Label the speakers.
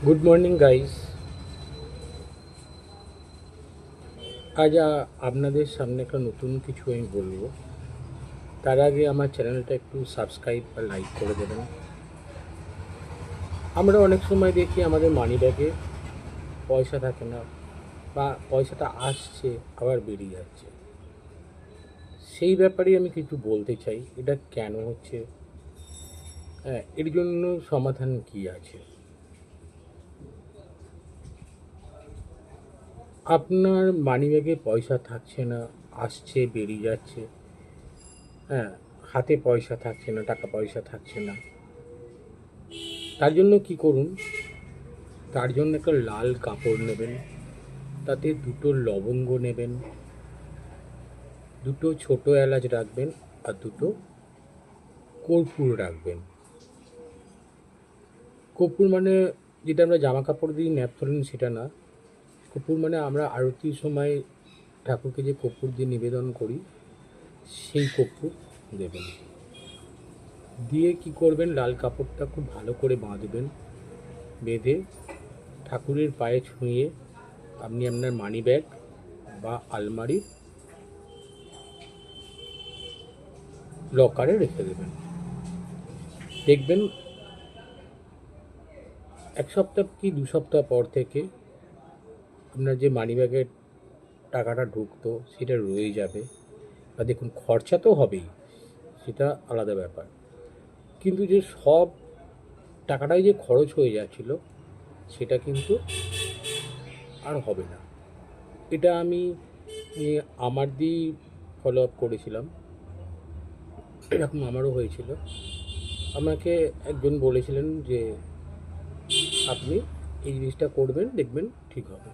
Speaker 1: Good morning guys. আজ আপনাদের সামনে একটা নতুন কিছু আমি বলবো। তার আগে আমার চ্যানেলটা একটু সাবস্ক্রাইব বা লাইক করে দেবেন। আমরা অনেক সময় দেখি আমাদের মানি ব্যাগে পয়সা থাকে না, বা পয়সাটা আসছে আবার বেরিয়ে যাচ্ছে। সেই ব্যাপারে আমি কিছু বলতে চাই। এটা কেন হচ্ছে, হ্যাঁ, এর জন্য সমাধান কি আছে। আপনার মানি ব্যাগে পয়সা থাকছে না, আসছে বেরিয়ে যাচ্ছে, হ্যাঁ, হাতে পয়সা থাকছে না, টাকা পয়সা থাকছে না। তার জন্য কি করুন, তার জন্য একটা লাল কাপড় নেবেন, তাতে দুটো লবঙ্গ নেবেন, দুটো ছোট এলাচ রাখবেন, আর দুটো কর্পূর রাখবেন। কর্পূর মানে যেটা আমরা জামা কাপড় দিয়ে ন্যাপথলিন সেটা না। কর্পূর মানে আমরা আরতির সময় ঠাকুরকে যে কর্পূর দিয়ে নিবেদন করি, সেই কর্পূর দেবেন। দিয়ে কি করবেন, লাল কাপড়টা খুব ভালো করে বাঁধবেন। বেঁধে ঠাকুরের পায়ে ছুঁয়ে আপনি আপনার মানি ব্যাগ বা আলমারির লকারে রেখে দেবেন। দেখবেন 1 সপ্তাহ কি 2 সপ্তাহ পর থেকে আপনার যে মানি ব্যাগের টাকাটা ঢুকতো সেটা রয়ে যাবে। বা দেখুন, খরচা তো হবেই, সেটা আলাদা ব্যাপার, কিন্তু যে সব টাকাটাই যে খরচ হয়ে যাচ্ছিল সেটা কিন্তু আর হবে না। এটা আমি আমার দিয়েই ফলো আপ করেছিলাম। এরকম আমারও হয়েছিল। আমাকে একজন বলেছিলেন যে আপনি এই জিনিসটা করবেন, দেখবেন ঠিক হবে।